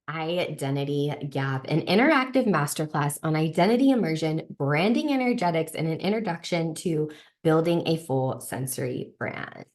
Identity Gap, an interactive masterclass on identity immersion, branding energetics, and an introduction to building a full sensory brand.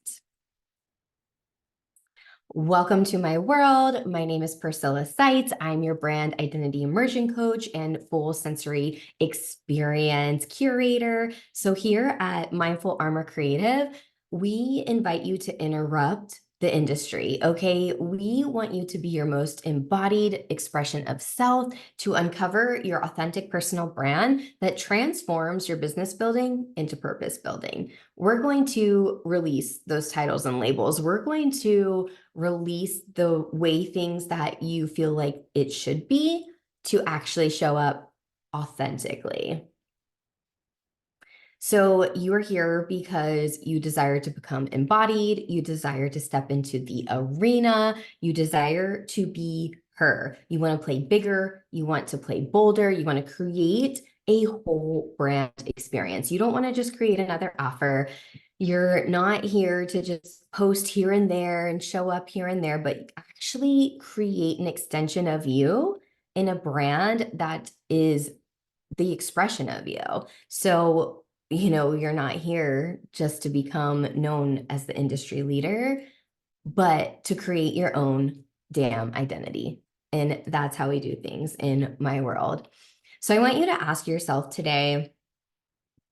Welcome to my world. My name is Priscilla Seitz. I'm your brand identity immersion coach and full sensory experience curator. So here at Mindful Armor Creative, we invite you to interrupt the industry, okay? We want you to be your most embodied expression of self, to uncover your authentic personal brand that transforms your business building into purpose building. We're going to release those titles and labels. We're going to release the way things that you feel like it should be to actually show up authentically. So you are here because you desire to become embodied, you desire to step into the arena, you desire to be her. You want to play bigger, you want to play bolder, you want to create a whole brand experience. You don't want to just create another offer. You're not here to just post here and there and show up here and there, but actually create an extension of you in a brand that is the expression of you. So you're not here just to become known as the industry leader, but to create your own damn identity. And that's how we do things in my world. So I want you to ask yourself today,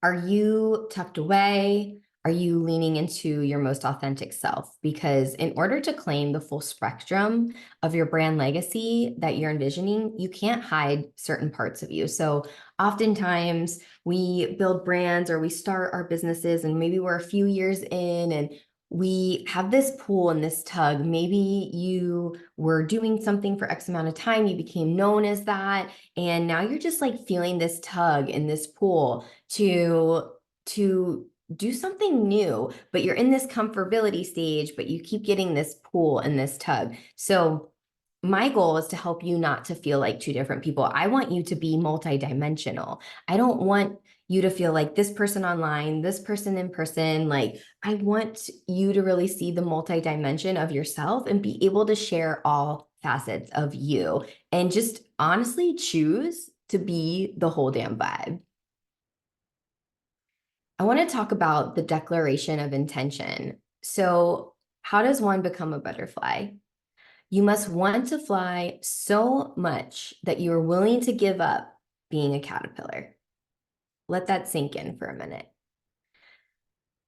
are you tucked away? Are you leaning into your most authentic self? Because in order to claim the full spectrum of your brand legacy that you're envisioning, you can't hide certain parts of you. So oftentimes we build brands or we start our businesses and maybe we're a few years in and we have this pull and this tug. Maybe you were doing something for X amount of time, you became known as that, and now you're just like feeling this tug and this pull to do something new, but you're in this comfortability stage, but you keep getting this pull and this tug. So my goal is to help you not to feel like two different people. I want you to be multidimensional. I don't want you to feel like this person online, this person in person. Like, I want you to really see the multidimension of yourself and be able to share all facets of you and just honestly choose to be the whole damn vibe. I want to talk about the declaration of intention. So, how does one become a butterfly? You must want to fly so much that you are willing to give up being a caterpillar. Let that sink in for a minute.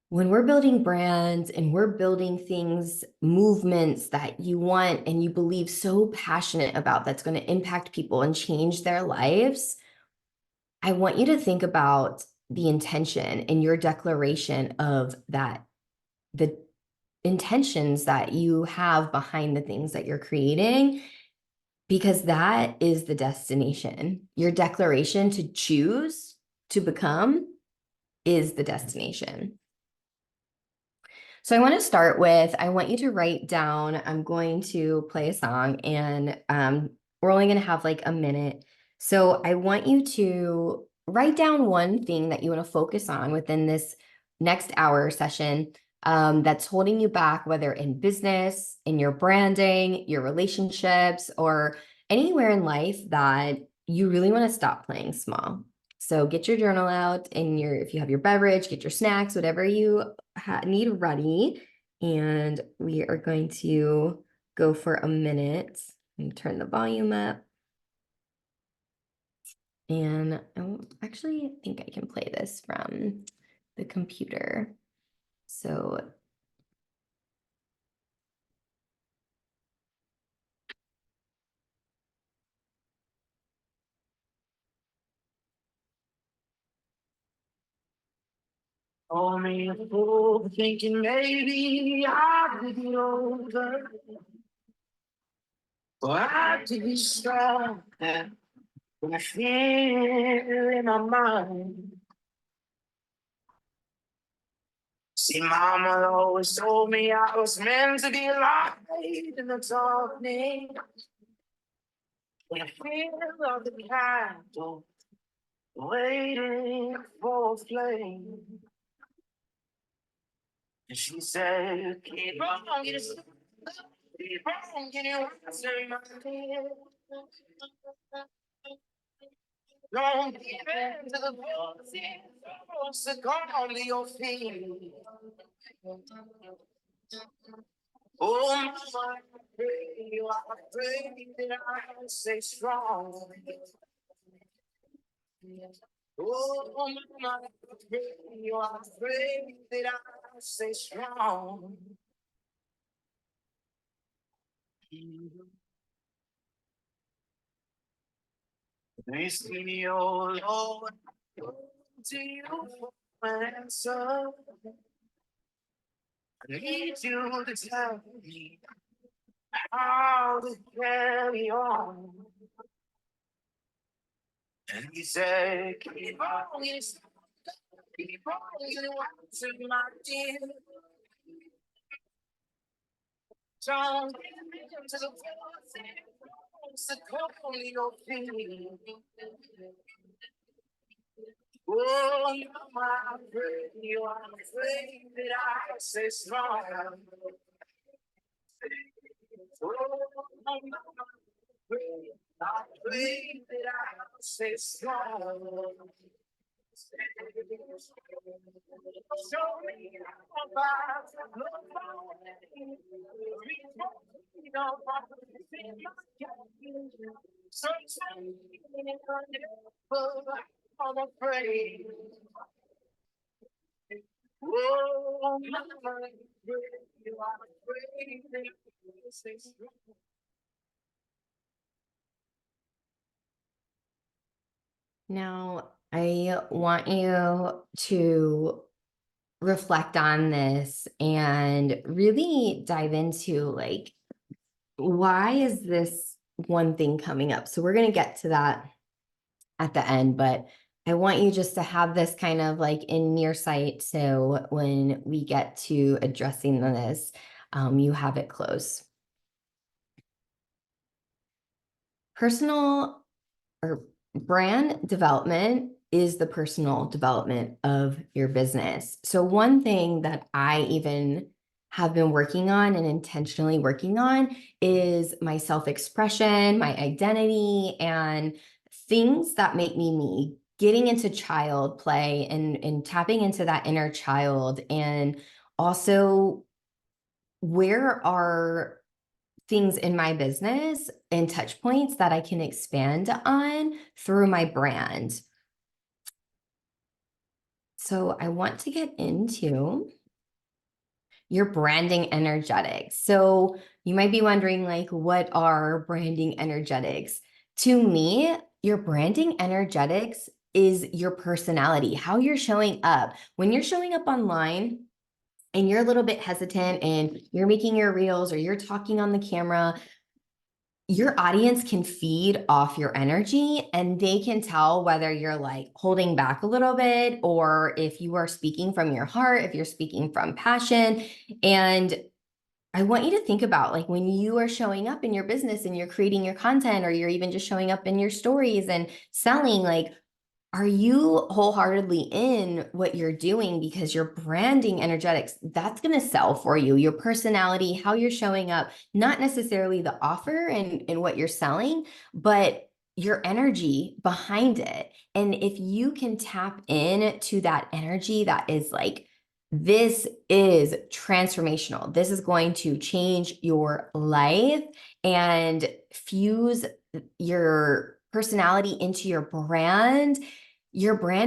When we're building brands and we're building things, movements that you want and you believe so passionate about that's going to impact people and change their lives, I want you to think about the intention and your declaration of that, the intentions that you have behind the things that you're creating, because that is the destination. Your declaration to choose to become is the destination. So I want to start with, I want you to write down, I'm going to play a song and we're only going to have like a minute. So I want you to write down one thing that you want to focus on within this next hour session that's holding you back, whether in business, in your branding, your relationships, or anywhere in life that you really want to stop playing small. So get your journal out and if you have your beverage, get your snacks, whatever you need ready. And we are going to go for a minute and turn the volume up. And I actually think I can play this from the computer. So Call me a fool, thinking maybe I could be older. Or I could be strong when I feel in my mind. See, mama always told me I was meant to be a light in the darkness. When I feel like the candle waiting for a flame. And she said, keep on, Don't give in to the voices, succumb to your feet. Oh, mama, I pray that I stay strong. Oh, mama, I pray that I stay strong. Please me, oh Lord, to you for answer. I need you to tell me how to carry on. And he said, keep on, keep on, you answer my dear. Don't give in to the voices, succumb to your feet. Oh, mama, I pray that I stay strong. Oh, mama, I pray that I stay strong. Show me how far to look my way. Reach out, sometimes I'm afraid. Oh, mama, I pray that I stay strong. Now, I want you to reflect on this and really dive into like, why is this one thing coming up? So we're going to get to that at the end, but I want you just to have this kind of like in near sight. So when we get to addressing this, you have it close. Personal or brand development is the personal development of your business. So one thing that I even have been working on and intentionally working on is my self-expression, my identity, and things that make me me, getting into child play and tapping into that inner child. And also, where are things in my business and touch points that I can expand on through my brand. So I want to get into your branding energetics. So you might be wondering, like, what are branding energetics? To me, your branding energetics is your personality, how you're showing up. When you're showing up online, and you're a little bit hesitant and you're making your reels or you're talking on the camera, your audience can feed off your energy and they can tell whether you're like holding back a little bit or if you are speaking from your heart, if you're speaking from passion. And I want you to think about like when you are showing up in your business and you're creating your content, or you're even just showing up in your stories and selling, like, are you wholeheartedly in what you're doing? Because your branding energetics, that's going to sell for you. Your personality, how you're showing up, not necessarily the offer and what you're selling, but your energy behind it. And if you can tap in to that energy that is like, this is transformational, this is going to change your life, and fuse your personality into your brand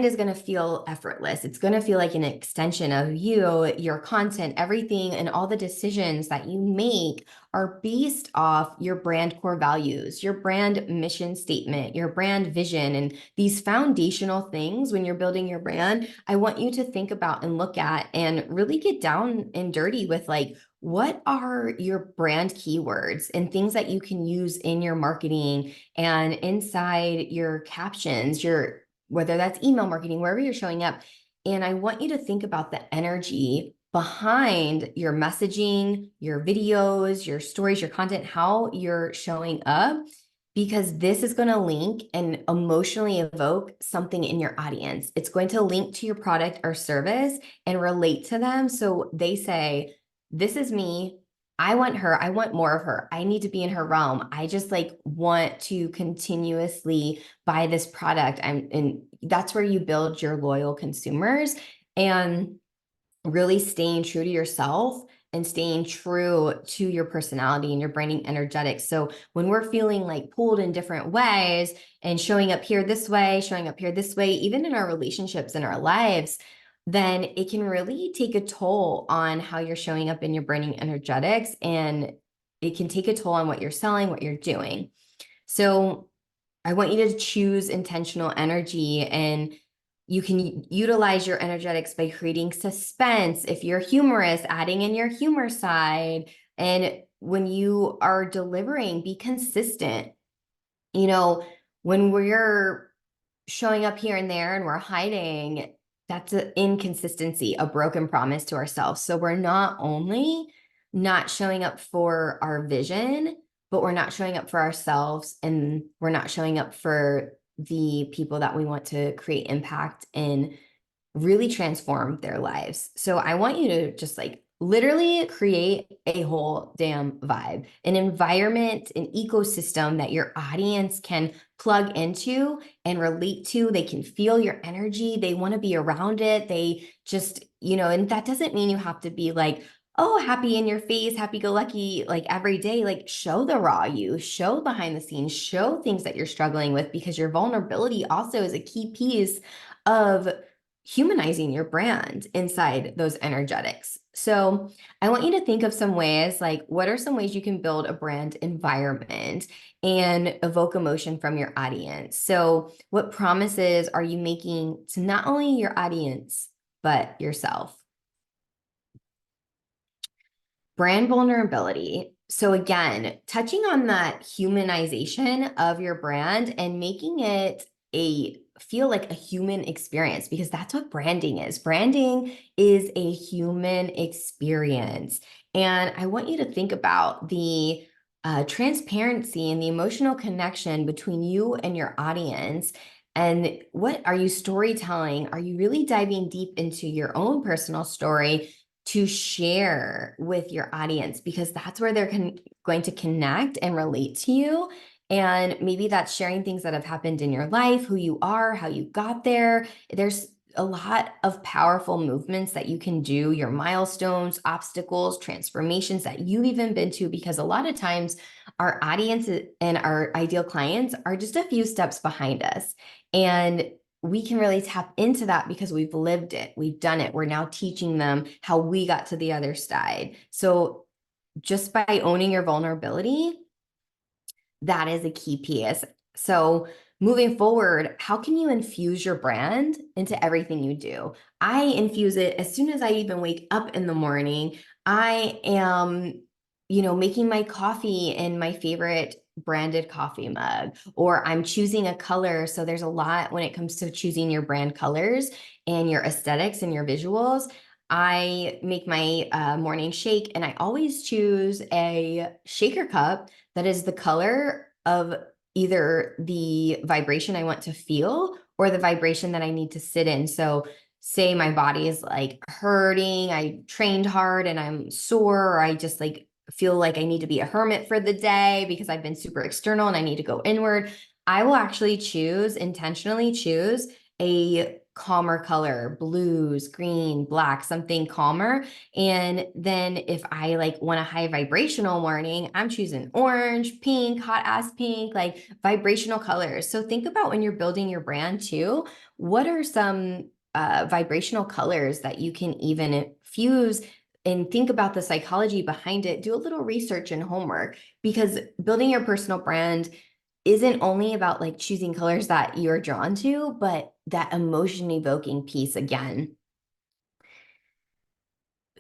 is going to feel effortless. It's going to feel like an extension of you, your content, everything, and all the decisions that you make are based off your brand core values, your brand mission statement, your brand vision, and these foundational things. When you're building your brand, I want you to think about and look at and really get down and dirty with like, what are your brand keywords and things that you can use in your marketing and inside your captions, whether that's email marketing, wherever you're showing up. And I want you to think about the energy behind your messaging, your videos, your stories, your content, how you're showing up, because this is going to link and emotionally evoke something in your audience. It's going to link to your product or service and relate to them. So they say, this is me. I want her. I want more of her. I need to be in her realm. I just like want to continuously buy this product. And that's where you build your loyal consumers and really staying true to yourself and staying true to your personality and your branding energetics. So when we're feeling like pulled in different ways and showing up here this way, showing up here this way, even in our relationships in our lives, then it can really take a toll on how you're showing up in your branding energetics. And it can take a toll on what you're selling, what you're doing. So I want you to choose intentional energy, and you can utilize your energetics by creating suspense. If you're humorous, adding in your humor side. And when you are delivering, be consistent. You know, when we're showing up here and there and we're hiding, that's an inconsistency, a broken promise to ourselves. So we're not only not showing up for our vision, but we're not showing up for ourselves, and we're not showing up for the people that we want to create impact and really transform their lives. So I want you to just like literally create a whole damn vibe, an environment, an ecosystem that your audience can plug into and relate to. They can feel your energy. They want to be around it. They just, and that doesn't mean you have to be like, oh, happy in your face, happy go lucky, like every day. Like show the raw you, show behind the scenes, show things that you're struggling with, because your vulnerability also is a key piece of humanizing your brand inside those energetics. So I want you to think of some ways, like what are some ways you can build a brand environment and evoke emotion from your audience? So what promises are you making to not only your audience, but yourself? Brand vulnerability. So again, touching on that humanization of your brand and making it feel like a human experience, because that's what branding is. Branding is a human experience. And I want you to think about the transparency and the emotional connection between you and your audience. And what are you storytelling? Are you really diving deep into your own personal story to share with your audience? Because that's where they're going to connect and relate to you. And maybe that's sharing things that have happened in your life, who you are, how you got there. There's a lot of powerful movements that you can do, your milestones, obstacles, transformations that you've even been to, because a lot of times our audience and our ideal clients are just a few steps behind us. And we can really tap into that because we've lived it. We've done it. We're now teaching them how we got to the other side. So just by owning your vulnerability, that is a key piece. So moving forward, how can you infuse your brand into everything you do? I infuse it as soon as I even wake up in the morning. I am, making my coffee in my favorite branded coffee mug, or I'm choosing a color. So there's a lot when it comes to choosing your brand colors and your aesthetics and your visuals. I make my morning shake, and I always choose a shaker cup that is the color of either the vibration I want to feel or the vibration that I need to sit in. So say my body is like hurting, I trained hard and I'm sore, or I just like feel like I need to be a hermit for the day because I've been super external and I need to go inward. I will actually intentionally choose a calmer color, blues, green, black, something calmer. And then if I like want a high vibrational morning, I'm choosing orange, pink, hot ass pink, like vibrational colors. So think about when you're building your brand too, what are some vibrational colors that you can even infuse, and think about the psychology behind it. Do a little research and homework, because building your personal brand isn't only about like choosing colors that you're drawn to, but that emotion evoking piece again.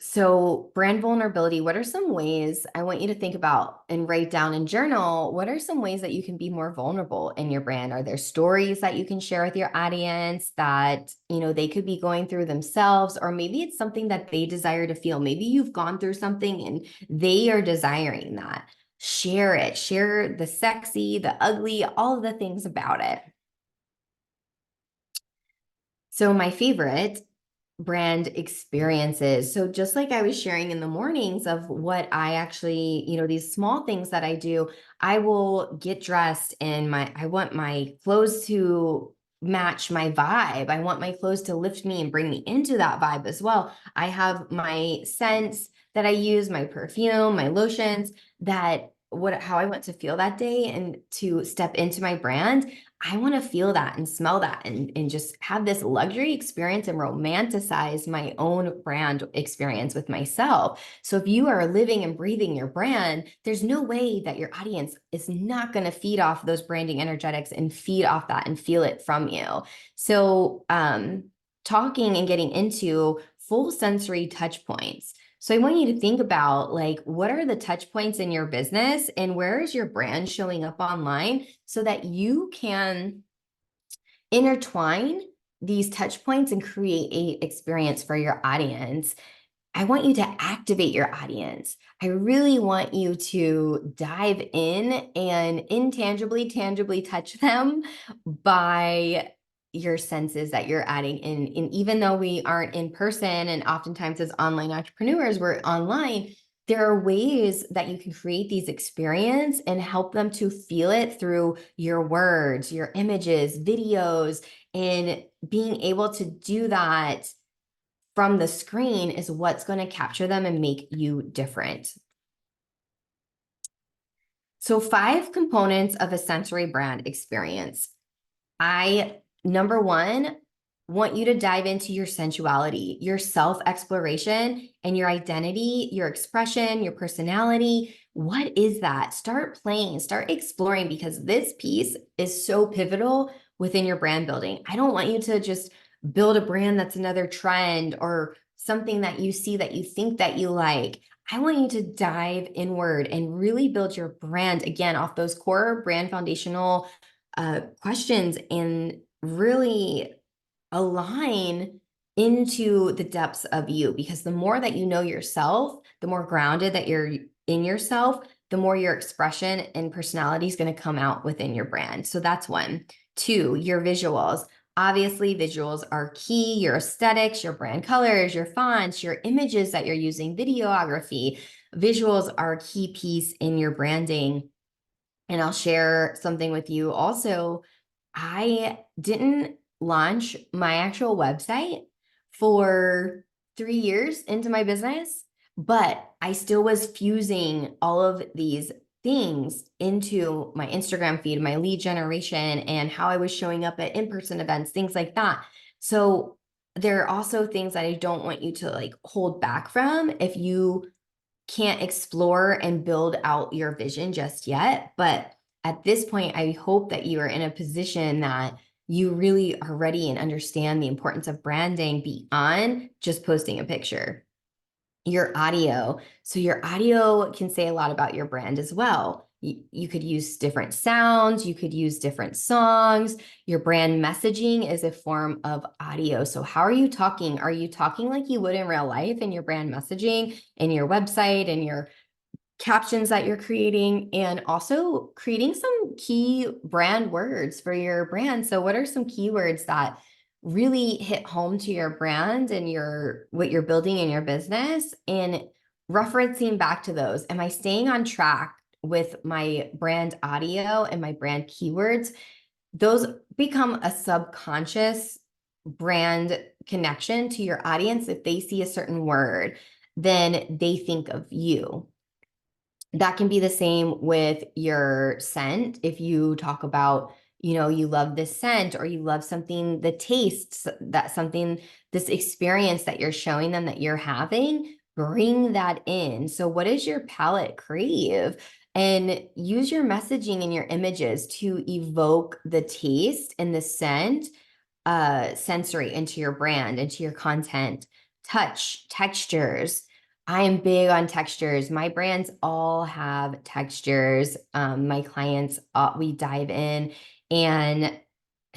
So, brand vulnerability, what are some ways I want you to think about and write down and journal? What are some ways that you can be more vulnerable in your brand? Are there stories that you can share with your audience that, they could be going through themselves, or maybe it's something that they desire to feel. Maybe you've gone through something and they are desiring that. Share it, share the sexy, the ugly, all of the things about it. So, my favorite brand experiences. So just like I was sharing in the mornings of what I actually, these small things that I do, I will get dressed in I want my clothes to match my vibe. I want my clothes to lift me and bring me into that vibe as well. I have my scents that I use, my perfume, my lotions, that how I want to feel that day and to step into my brand. I want to feel that and smell that and just have this luxury experience and romanticize my own brand experience with myself. So if you are living and breathing your brand, there's no way that your audience is not going to feed off those branding energetics and feed off that and feel it from you. So talking and getting into full sensory touch points. So I want you to think about, like, what are the touch points in your business and where is your brand showing up online so that you can intertwine these touch points and create a experience for your audience. I want you to activate your audience. I really want you to dive in and intangibly, tangibly touch them by your senses that you're adding in. And even though we aren't in person, and oftentimes as online entrepreneurs, we're online, there are ways that you can create these experiences and help them to feel it through your words, your images, videos, and being able to do that from the screen is what's going to capture them and make you different. So 5 components of a sensory brand experience. Number 1, want you to dive into your sensuality, your self-exploration, and your identity, your expression, your personality. What is that? Start playing, start exploring, because this piece is so pivotal within your brand building. I don't want you to just build a brand that's another trend or something that you see that you think that you like. I want you to dive inward and really build your brand again off those core brand foundational questions and really align into the depths of you, because the more that you know yourself, the more grounded that you're in yourself, the more your expression and personality is going to come out within your brand. So that's 1. 2, your visuals. Obviously, visuals are key. Your aesthetics, your brand colors, your fonts, your images that you're using, videography. Visuals are a key piece in your branding. And I'll share something with you also. I didn't launch my actual website for 3 years into my business, but I still was fusing all of these things into my Instagram feed, my lead generation, and how I was showing up at in-person events, things like that. So there are also things that I don't want you to like hold back from if you can't explore and build out your vision just yet. But at this point, I hope that you are in a position that you really are ready and understand the importance of branding beyond just posting a picture. Your audio. So your audio can say a lot about your brand as well. You could use different sounds. You could use different songs. Your brand messaging is a form of audio. So how are you talking? Are you talking like you would in real life in your brand messaging, in your website, and your captions that you're creating, and also creating some key brand words for your brand? So what are some keywords that really hit home to your brand and what you're building in your business, and referencing back to those? Am I staying on track with my brand audio and my brand keywords? Those become a subconscious brand connection to your audience. If they see a certain word, then they think of you. That can be the same with your scent. If you talk about, you love this scent, or you love something, the tastes, that something, this experience that you're showing them that you're having, bring that in. So what does your palette crave? And use your messaging and your images to evoke the taste and the scent, sensory into your brand, into your content. Touch, textures. I am big on textures. My brands all have textures. My clients, we dive in and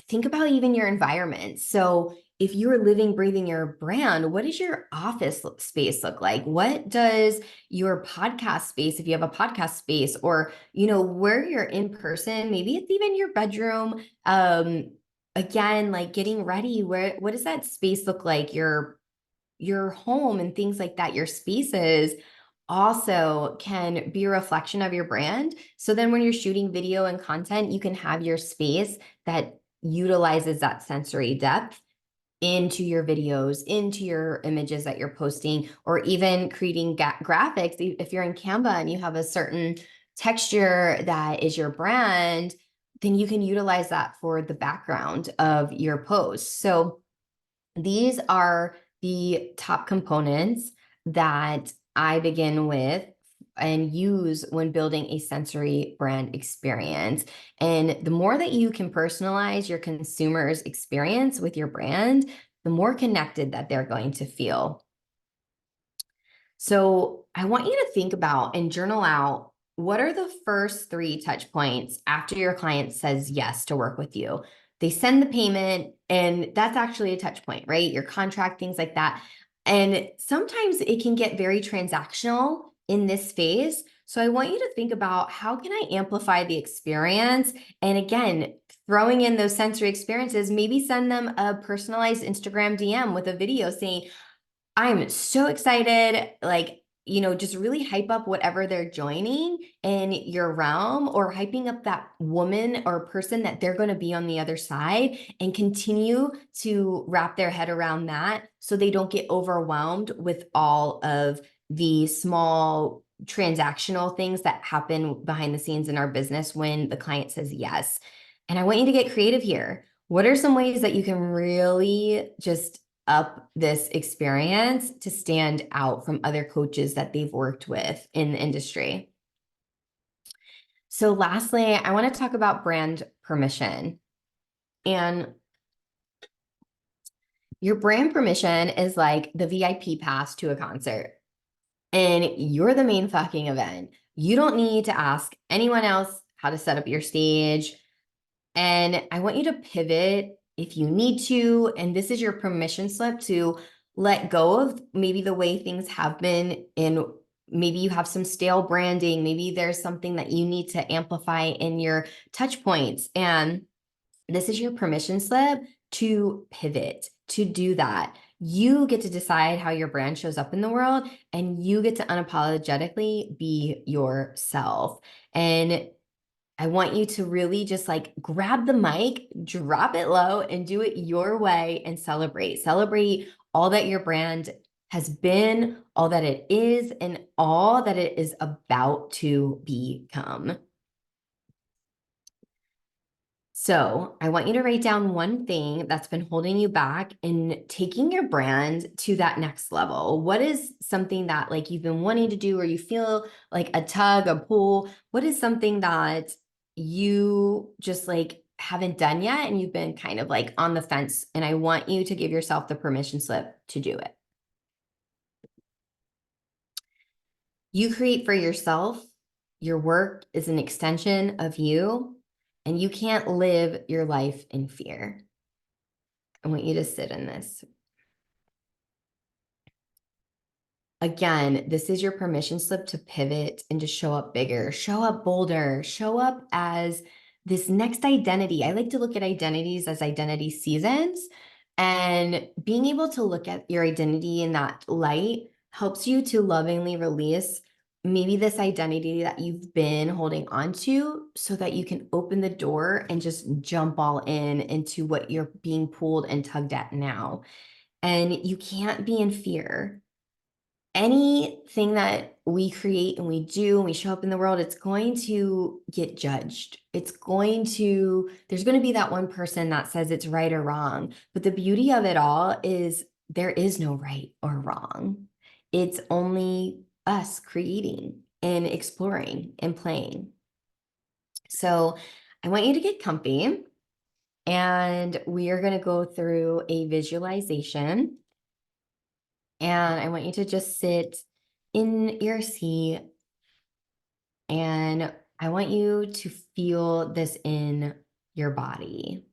think about even your environment. So if you're living, breathing your brand, what does your office space look like? What does your podcast space, if you have a podcast space, or, where you're in person, maybe it's even your bedroom. Again, like getting ready, what does that space look like? Your your home and things like that, your spaces also can be a reflection of your brand. So then when you're shooting video and content, you can have your space that utilizes that sensory depth into your videos, into your images that you're posting, or even creating graphics. If you're in Canva and you have a certain texture that is your brand, then you can utilize that for the background of your post. So these are the top components that I begin with and use when building a sensory brand experience. And the more that you can personalize your consumer's experience with your brand, the more connected that they're going to feel. So I want you to think about and journal out, what are the first 3 touch points after your client says yes to work with you? They send the payment, and that's actually a touch point, right? Your contract, things like that. And sometimes it can get very transactional in this phase. So I want you to think about, how can I amplify the experience? And again, throwing in those sensory experiences, maybe send them a personalized Instagram DM with a video saying, I'm so excited, like, just really hype up whatever they're joining in your realm, or hyping up that woman or person that they're going to be on the other side, and continue to wrap their head around that so they don't get overwhelmed with all of the small transactional things that happen behind the scenes in our business when the client says yes. And I want you to get creative here. What are some ways that you can really just up this experience to stand out from other coaches that they've worked with in the industry? So lastly, I want to talk about brand permission. And your brand permission is like the VIP pass to a concert, and you're the main fucking event. You don't need to ask anyone else how to set up your stage. And I want you to pivot if you need to. And this is your permission slip to let go of maybe the way things have been. And maybe you have some stale branding. Maybe there's something that you need to amplify in your touch points. And this is your permission slip to pivot, to do that. You get to decide how your brand shows up in the world, and you get to unapologetically be yourself. And I want you to really just like grab the mic, drop it low, and do it your way, and celebrate. Celebrate all that your brand has been, all that it is, and all that it is about to become. So I want you to write down one thing that's been holding you back in taking your brand to that next level. What is something that like you've been wanting to do, or you feel like a tug, a pull? What is something that you just like haven't done yet, and you've been kind of like on the fence? And I want you to give yourself the permission slip to do it. You create for yourself. Your work is an extension of you, and you can't live your life in fear. I want you to sit in this. Again, this is your permission slip to pivot and to show up bigger, show up bolder, show up as this next identity. I like to look at identities as identity seasons, and being able to look at your identity in that light helps you to lovingly release maybe this identity that you've been holding on to, so that you can open the door and just jump all in into what you're being pulled and tugged at now. And you can't be in fear. Anything that we create and we do and we show up in the world, it's going to get judged. There's going to be that one person that says it's right or wrong. But the beauty of it all is there is no right or wrong. It's only us creating and exploring and playing. So I want you to get comfy, and we are going to go through a visualization. And I want you to just sit in your seat, and I want you to feel this in your body.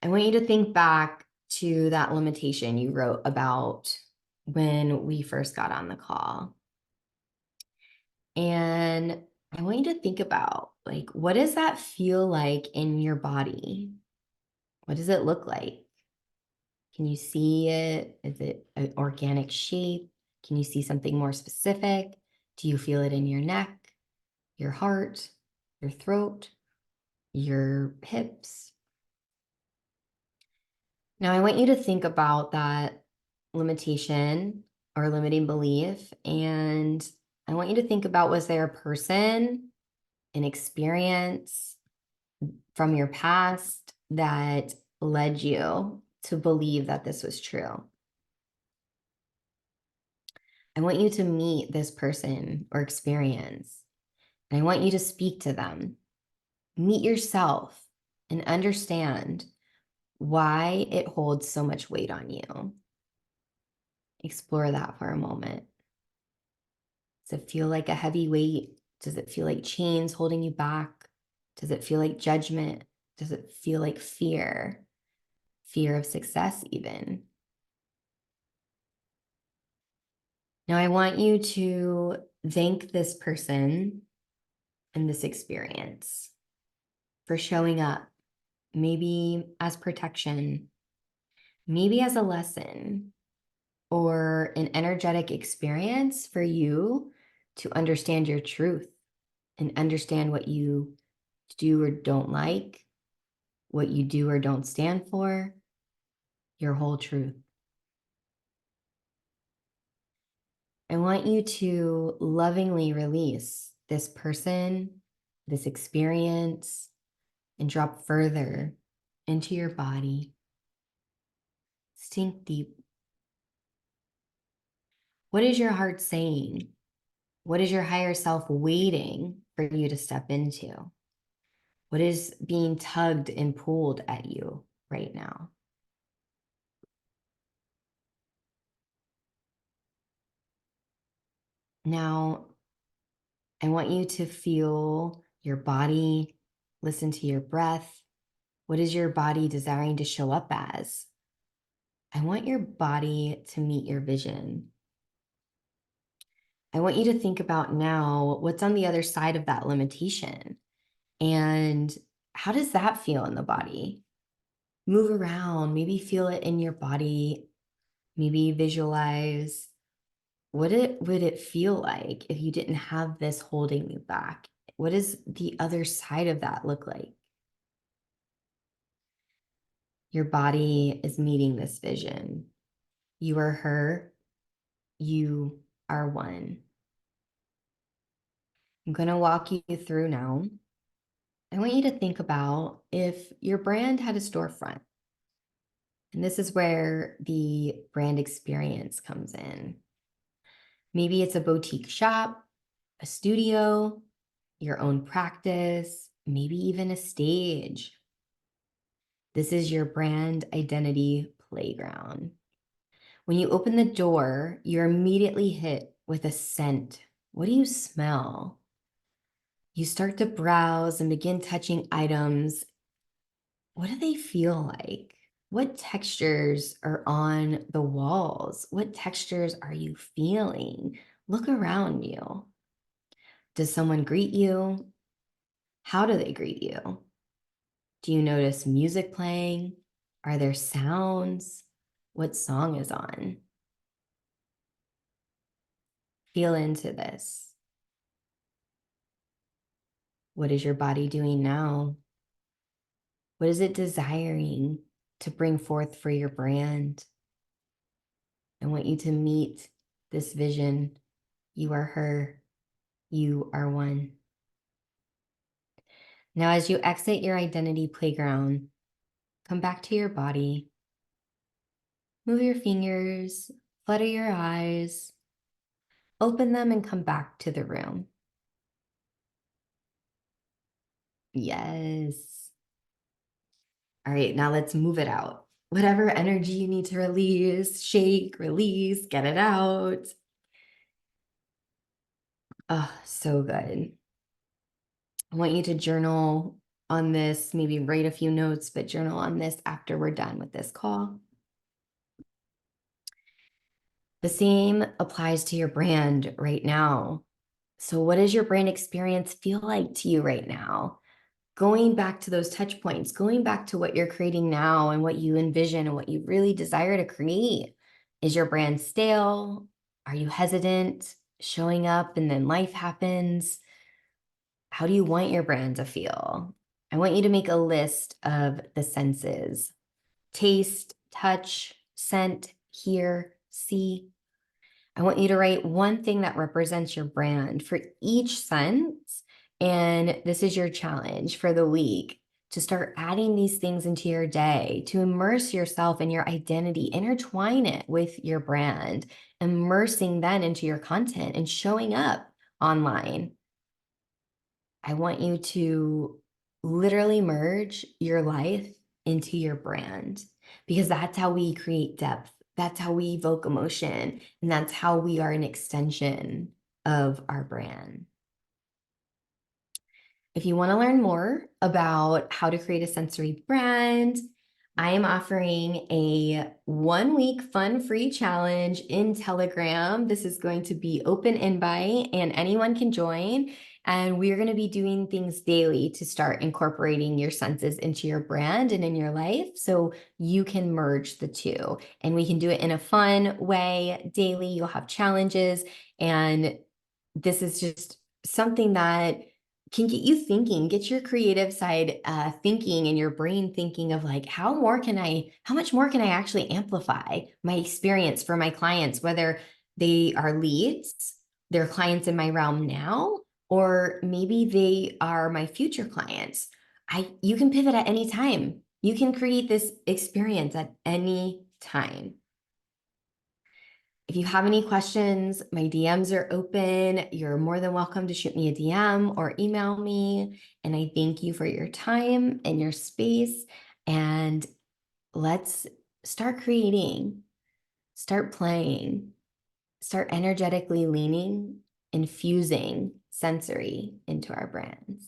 I want you to think back to that limitation you wrote about when we first got on the call. And I want you to think about, like, what does that feel like in your body? What does it look like? Can you see it? Is it an organic shape? Can you see something more specific? Do you feel it in your neck, your heart, your throat, your hips? Now, I want you to think about that limitation or limiting belief. And I want you to think about, was there a person, an experience from your past that led you to believe that this was true? I want you to meet this person or experience, and I want you to speak to them. Meet yourself and understand why it holds so much weight on you. Explore that for a moment. Does it feel like a heavy weight? Does it feel like chains holding you back? Does it feel like judgment? Does it feel like fear? Fear of success, even? Now, I want you to thank this person and this experience for showing up, maybe as protection, maybe as a lesson, or an energetic experience for you to understand your truth and understand what you do or don't like, what you do or don't stand for, your whole truth. I want you to lovingly release this person, this experience, and drop further into your body. Sink deep. What is your heart saying? What is your higher self waiting for you to step into? What is being tugged and pulled at you right now? Now, I want you to feel your body, listen to your breath. What is your body desiring to show up as? I want your body to meet your vision. I want you to think about now what's on the other side of that limitation. And how does that feel in the body? Move around, maybe feel it in your body, maybe visualize what would it feel like if you didn't have this holding you back? What does the other side of that look like? Your body is meeting this vision. You are her. You are one. I'm going to walk you through now. I want you to think about if your brand had a storefront. And this is where the brand experience comes in. Maybe it's a boutique shop, a studio, your own practice, maybe even a stage. This is your brand identity playground. When you open the door, you're immediately hit with a scent. What do you smell? You start to browse and begin touching items. What do they feel like? What textures are on the walls? What textures are you feeling? Look around you. Does someone greet you? How do they greet you? Do you notice music playing? Are there sounds? What song is on? Feel into this. What is your body doing now? What is it desiring to bring forth for your brand? I want you to meet this vision. You are her. You are one. Now, as you exit your identity playground, come back to your body. Move your fingers, flutter your eyes, open them and come back to the room. Yes. All right, now let's move it out. Whatever energy you need to release, shake, release, get it out. Oh, so good. I want you to journal on this, maybe write a few notes, but journal on this after we're done with this call. The same applies to your brand right now. So what does your brand experience feel like to you right now? going back to those touch points, going back to what you're creating now and what you envision and what you really desire to create. Is your brand stale? Are you hesitant showing up and then life happens? How do you want your brand to feel? I want you to make a list of the senses: taste, touch, scent, hear, see. I want you to write one thing that represents your brand for each sense. And this is your challenge for the week, to start adding these things into your day, to immerse yourself in your identity, intertwine it with your brand, immersing then into your content and showing up online. I want you to literally merge your life into your brand, because that's how we create depth. That's how we evoke emotion. And that's how we are an extension of our brand. If you want to learn more about how to create a sensory brand, I am offering a 1-week fun free challenge in Telegram. This is going to be open invite and anyone can join. And we're going to be doing things daily to start incorporating your senses into your brand and in your life, so you can merge the two. And we can do it in a fun way daily. You'll have challenges. And this is just something that can get you thinking, get your creative side thinking, and your brain thinking of like, how much more can I actually amplify my experience for my clients, whether they are leads, they're clients in my realm now, or maybe they are my future clients. You can pivot at any time. You can create this experience at any time. If you have any questions, my DMs are open. You're more than welcome to shoot me a DM or email me. And I thank you for your time and your space. And let's start creating, start playing, start energetically leaning, infusing sensory into our brands.